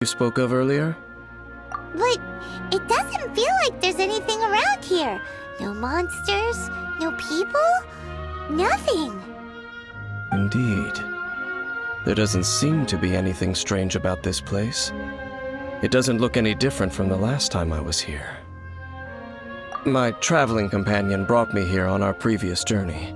you spoke of earlier? But it doesn't feel like there's anything around here. No monsters, no people, nothing. Indeed. There doesn't seem to be anything strange about this place. It doesn't look any different from the last time I was here. My traveling companion brought me here on our previous journey.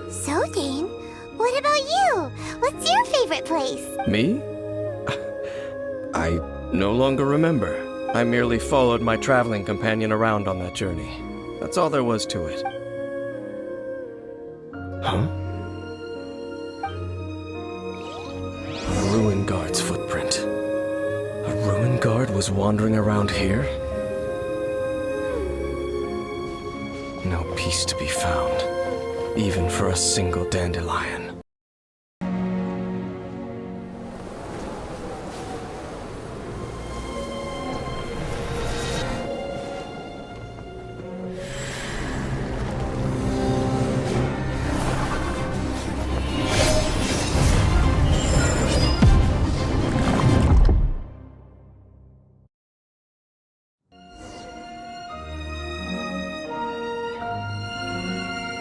So, Dane, what about you? What's your favorite place? Me? I no longer remember. I merely followed my traveling companion around on that journey. That's all there was to it. Huh? A ruin guard's footprint. A ruin guard was wandering around here? No peace to be found, even for a single dandelion.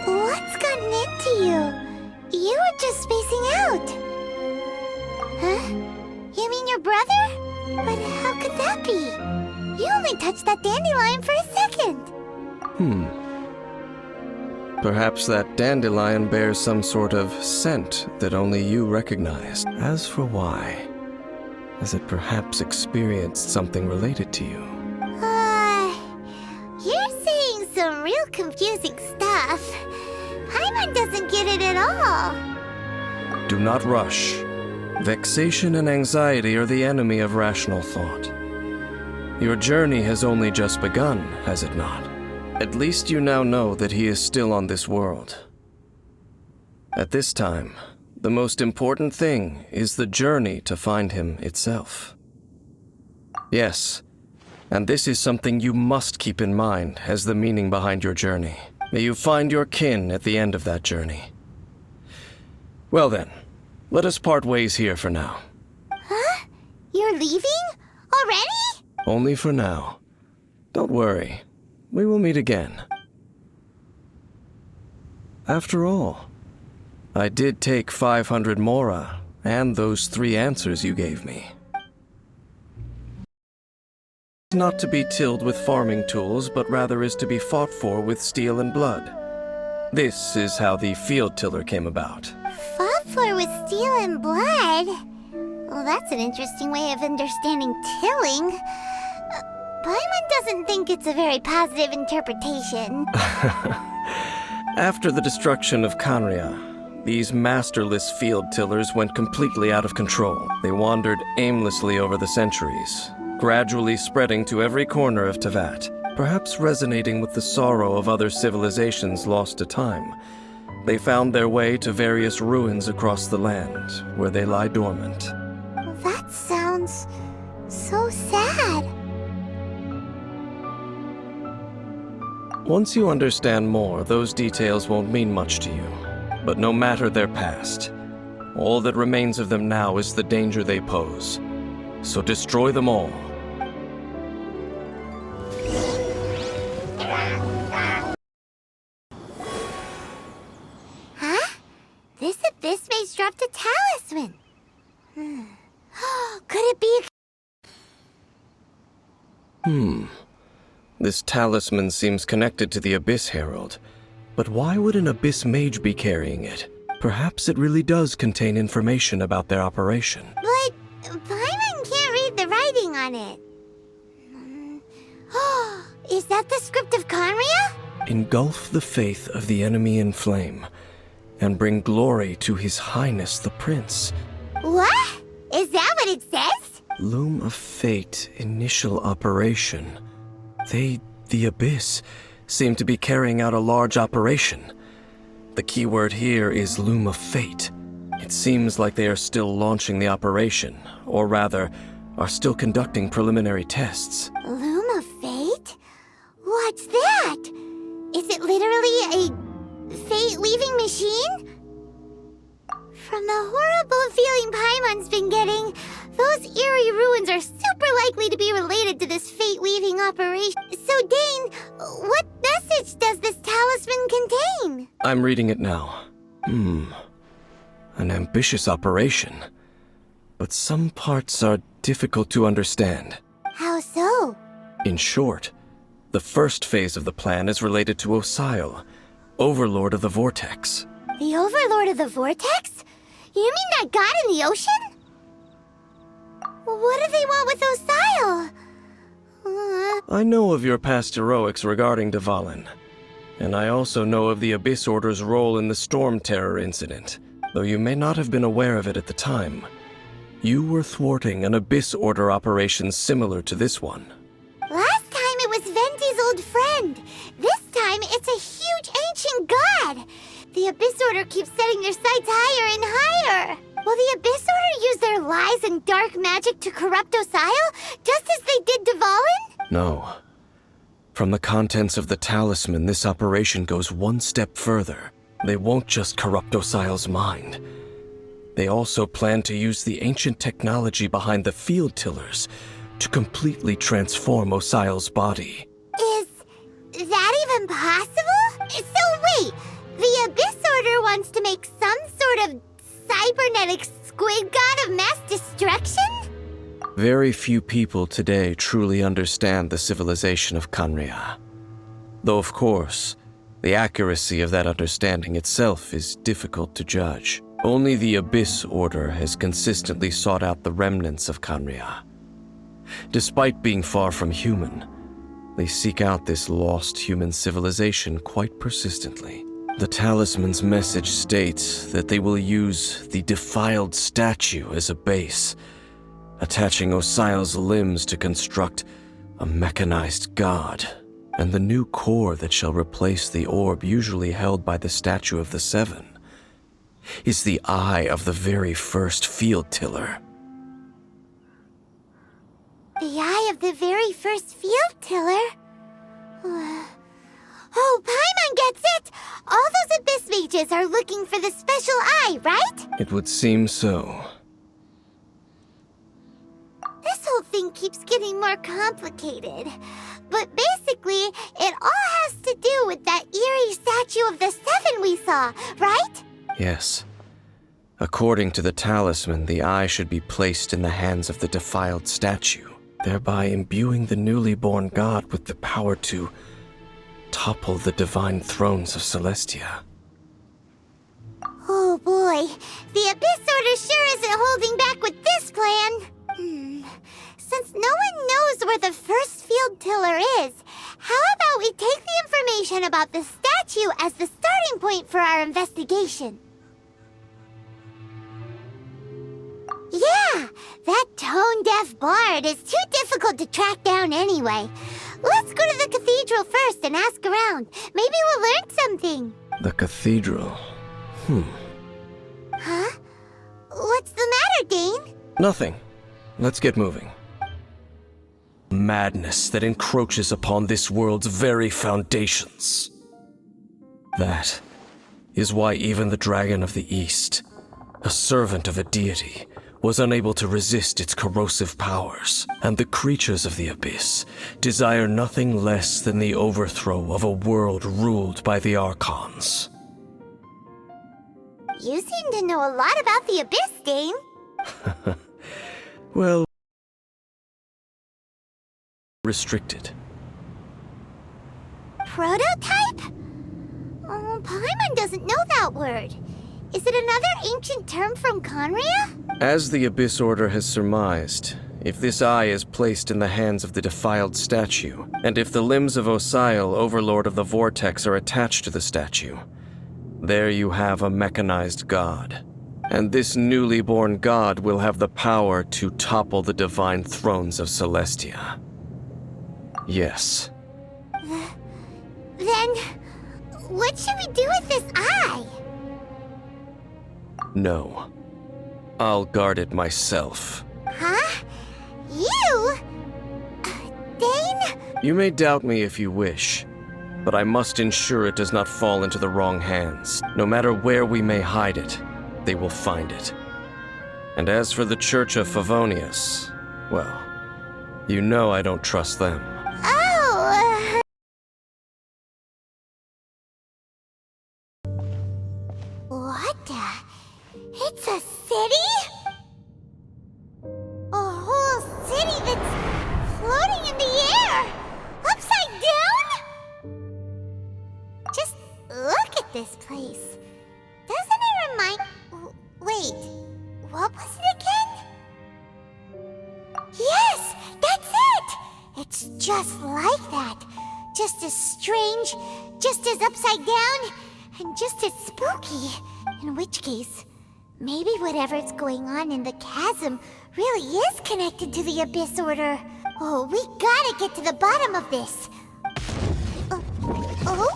What's gotten into you? You were just spacing out. Huh? You mean your brother? But how could that be? You only touched that dandelion for a second. Perhaps that dandelion bears some sort of scent that only you recognize. As for why, has it perhaps experienced something related to you? You're saying some real confusing stuff. Paimon doesn't get it at all. Do not rush. Vexation and anxiety are the enemy of rational thought. Your journey has only just begun, has it not? At least you now know that he is still on this world. At this time, the most important thing is the journey to find him itself. Yes, and this is something you must keep in mind as the meaning behind your journey. May you find your kin at the end of that journey. Well then, let us part ways here for now. Huh? You're leaving? Already? Only for now. Don't worry. We will meet again. After all, I did take 500 mora and those 3 answers you gave me. Not to be tilled with farming tools, but rather is to be fought for with steel and blood. This is how the field tiller came about. Fought for with steel and blood? Well, that's an interesting way of understanding tilling. Paimon doesn't think it's a very positive interpretation. After the destruction of Khaenri'ah, these masterless field tillers went completely out of control. They wandered aimlessly over the centuries, gradually spreading to every corner of Teyvat, perhaps resonating with the sorrow of other civilizations lost to time. They found their way to various ruins across the land, where they lie dormant. That sounds so sad. Once you understand more, those details won't mean much to you. But no matter their past, all that remains of them now is the danger they pose. So destroy them all. Huh? This abyss maze dropped a talisman. Could it be This talisman seems connected to the Abyss Herald. But why would an Abyss Mage be carrying it? Perhaps it really does contain information about their operation. But Paimon can't read the writing on it. Is that the script of Khaenri'ah? Engulf the faith of the enemy in flame, and bring glory to His Highness the Prince. What? Is that what it says? Loom of Fate, initial operation. They, the Abyss, seem to be carrying out a large operation. The keyword here is Loom of Fate. It seems like they are still launching the operation, or rather, are still conducting preliminary tests. Loom of Fate? What's that? Is it literally a fate-leaving machine? From the horrible feeling Paimon's been getting, Those eerie ruins are super likely to be related to this fate-weaving operation. So, Dane, what message does this talisman contain? I'm reading it now. An ambitious operation. But some parts are difficult to understand. How so? In short, the first phase of the plan is related to Osile, Overlord of the Vortex. The Overlord of the Vortex? You mean that god in the ocean? What do they want with Osile? I know of your past heroics regarding Dvalin, and I also know of the Abyss Order's role in the Storm Terror incident. Though you may not have been aware of it at the time, you were thwarting an Abyss Order operation similar to this one. Last time it was Venti's old friend. This time it's a huge ancient god. The Abyss Order keeps setting their sights higher and higher. Will the Abyss Order use their lies and dark magic to corrupt Osile, just as they did Dvalin? No. From the contents of the talisman, this operation goes one step further. They won't just corrupt Osile's mind. They also plan to use the ancient technology behind the field tillers to completely transform Osile's body. Is that even possible? So wait, the Abyss Order wants to make some sort of cybernetic squid god of mass destruction? Very few people today truly understand the civilization of Khaenri'ah. Though of course, the accuracy of that understanding itself is difficult to judge. Only the Abyss Order has consistently sought out the remnants of Khaenri'ah. Despite being far from human, they seek out this lost human civilization quite persistently. The talisman's message states that they will use the defiled statue as a base, attaching Osile's limbs to construct a mechanized god, and the new core that shall replace the orb usually held by the Statue of the Seven is the eye of the very first field tiller. The eye of the very first field tiller? Oh, Paimon gets it! All those Abyss mages are looking for the special eye, right? It would seem so. This whole thing keeps getting more complicated. But basically, it all has to do with that eerie Statue of the Seven we saw, right? Yes. According to the talisman, the eye should be placed in the hands of the defiled statue, thereby imbuing the newly born god with the power to topple the divine thrones of Celestia. Oh boy, the Abyss Order sure isn't holding back with this plan. Since no one knows where the first field tiller is, how about we take the information about the statue as the starting point for our investigation? Yeah, that tone-deaf bard is too difficult to track down anyway. Let's go to the cathedral first and ask around. Maybe we'll learn something. The cathedral. Huh? What's the matter, Dane? Nothing. Let's get moving. Madness that encroaches upon this world's very foundations. That is why even the Dragon of the East, a servant of a deity, was unable to resist its corrosive powers, and the creatures of the Abyss desire nothing less than the overthrow of a world ruled by the Archons. You seem to know a lot about the Abyss, Dane. Well, restricted. Prototype? Oh, Paimon doesn't know that word. Is it another ancient term from Khaenri'ah? As the Abyss Order has surmised, if this eye is placed in the hands of the defiled statue, and if the limbs of Osile, Overlord of the Vortex, are attached to the statue, there you have a mechanized god. And this newly born god will have the power to topple the divine thrones of Celestia. Yes. Then, what should we do with this eye? No. I'll guard it myself. Huh? You? Dane? You may doubt me if you wish, but I must ensure it does not fall into the wrong hands. No matter where we may hide it, they will find it. And as for the Church of Favonius, well, you know I don't trust them. Oh! What the? It's a city? A whole city that's floating in the air! Upside down? Just look at this place. Doesn't it remind... Wait, what was it again? Yes, that's it! It's just like that. Just as strange, just as upside down, and just as spooky. In which case, maybe whatever's going on in the chasm really is connected to the Abyss Order. Oh, we gotta get to the bottom of this. Oh?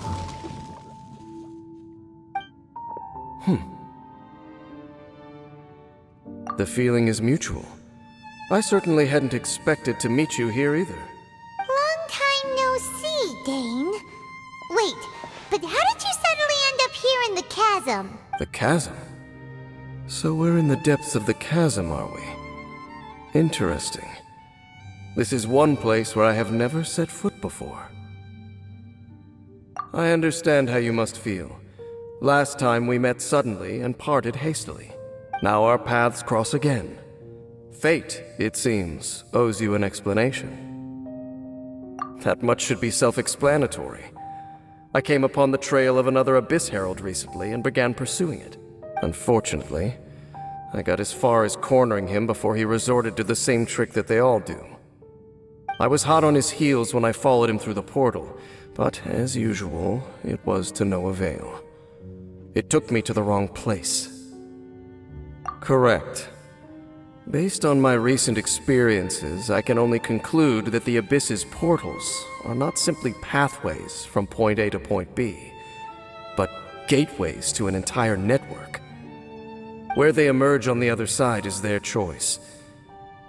The feeling is mutual. I certainly hadn't expected to meet you here either. Long time no see, Dane. Wait, but how did you suddenly end up here in the chasm? The chasm? So we're in the depths of the chasm, are we? Interesting. This is one place where I have never set foot before. I understand how you must feel. Last time we met suddenly and parted hastily. Now our paths cross again. Fate, it seems, owes you an explanation. That much should be self-explanatory. I came upon the trail of another Abyss Herald recently and began pursuing it. Unfortunately, I got as far as cornering him before he resorted to the same trick that they all do. I was hot on his heels when I followed him through the portal, but as usual, it was to no avail. It took me to the wrong place. Correct. Based on my recent experiences, I can only conclude that the Abyss's portals are not simply pathways from point A to point B, but gateways to an entire network. Where they emerge on the other side is their choice.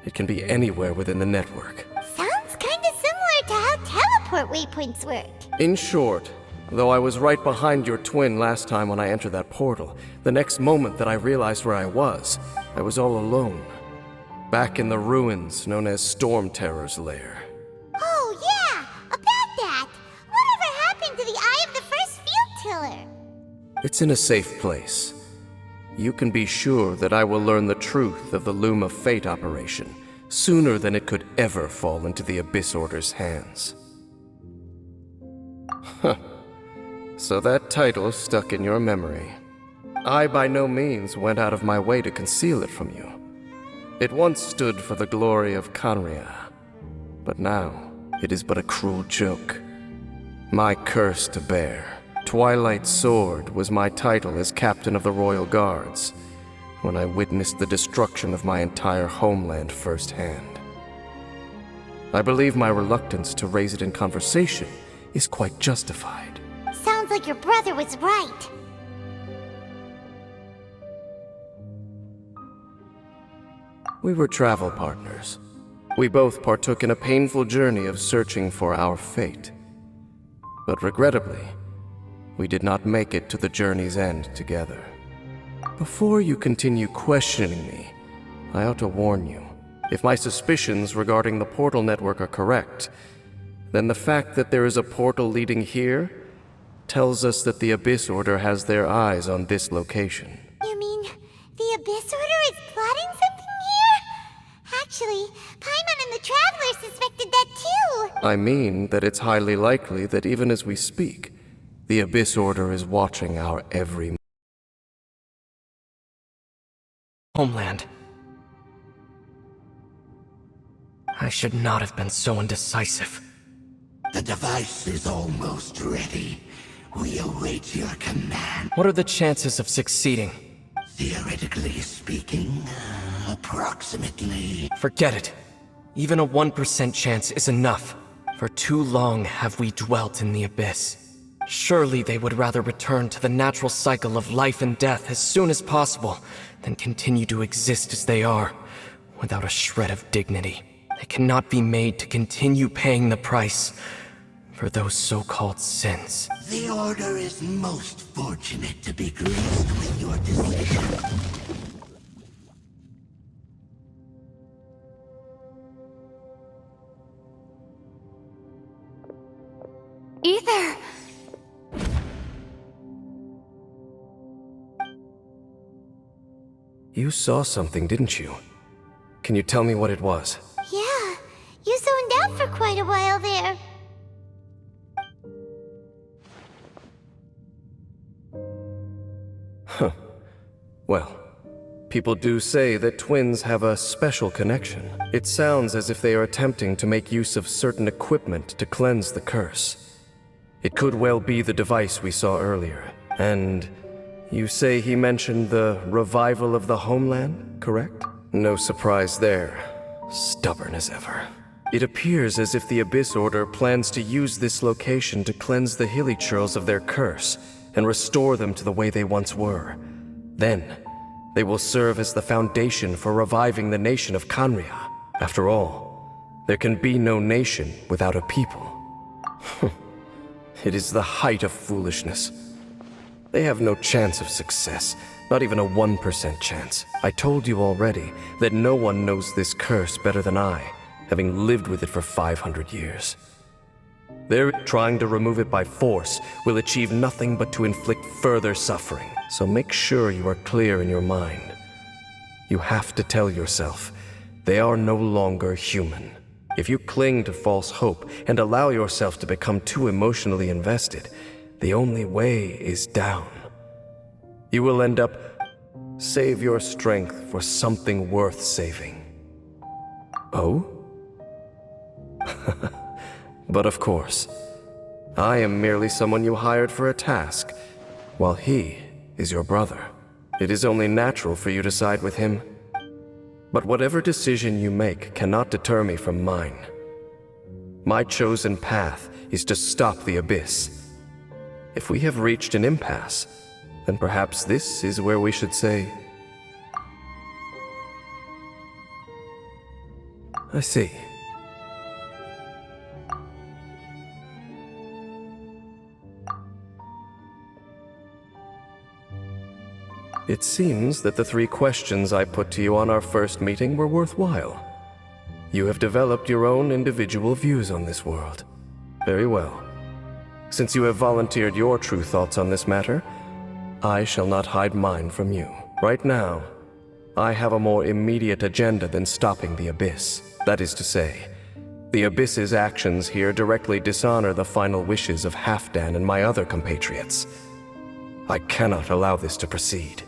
It can be anywhere within the network. Sounds kinda similar to how teleport waypoints work. In short, though I was right behind your twin last time when I entered that portal, the next moment that I realized where I was all alone. Back in the ruins known as Storm Terror's lair. Oh yeah, about that! Whatever happened to the Eye of the First Field Tiller? It's in a safe place. You can be sure that I will learn the truth of the Loom of Fate operation sooner than it could ever fall into the Abyss Order's hands. Huh. So that title stuck in your memory. I by no means went out of my way to conceal it from you. It once stood for the glory of Khaenri'ah, but now it is but a cruel joke. My curse to bear. Twilight Sword was my title as captain of the Royal Guards, when I witnessed the destruction of my entire homeland firsthand. I believe my reluctance to raise it in conversation is quite justified. Sounds like your brother was right. We were travel partners. We both partook in a painful journey of searching for our fate. But regrettably, we did not make it to the journey's end together. Before you continue questioning me, I ought to warn you. If my suspicions regarding the portal network are correct, then the fact that there is a portal leading here tells us that the Abyss Order has their eyes on this location. You mean the Abyss Order is plotting something here? Actually, Paimon and the Traveler suspected that too. I mean that it's highly likely that even as we speak, the Abyss Order is watching our every homeland. I should not have been so indecisive. The device is almost ready. We await your command. What are the chances of succeeding? Theoretically speaking, approximately. Forget it. Even a 1% chance is enough. For too long have we dwelt in the Abyss. Surely they would rather return to the natural cycle of life and death as soon as possible than continue to exist as they are, without a shred of dignity. They cannot be made to continue paying the price for those so-called sins. The Order is most fortunate to be graced with your decision. Aether! You saw something, didn't you? Can you tell me what it was? Yeah, you zoned out for quite a while there. Huh. Well, people do say that twins have a special connection. It sounds as if they are attempting to make use of certain equipment to cleanse the curse. It could well be the device we saw earlier. And you say he mentioned the revival of the homeland, correct? No surprise there. Stubborn as ever. It appears as if the Abyss Order plans to use this location to cleanse the Hilichurls of their curse and restore them to the way they once were. Then, they will serve as the foundation for reviving the nation of Khaenri'ah. After all, there can be no nation without a people. It is the height of foolishness. They have no chance of success, not even a 1% chance. I told you already that no one knows this curse better than I, having lived with it for 500 years. Their trying to remove it by force will achieve nothing but to inflict further suffering. So make sure you are clear in your mind. You have to tell yourself, they are no longer human. If you cling to false hope and allow yourself to become too emotionally invested, the only way is down. You will end up... Save your strength for something worth saving. Oh? But of course, I am merely someone you hired for a task, while he is your brother. It is only natural for you to side with him. But whatever decision you make cannot deter me from mine. My chosen path is to stop the Abyss. If we have reached an impasse, then perhaps this is where we should say... I see. It seems that the 3 questions I put to you on our first meeting were worthwhile. You have developed your own individual views on this world. Very well. Since you have volunteered your true thoughts on this matter, I shall not hide mine from you. Right now, I have a more immediate agenda than stopping the Abyss. That is to say, the Abyss's actions here directly dishonor the final wishes of Halfdan and my other compatriots. I cannot allow this to proceed.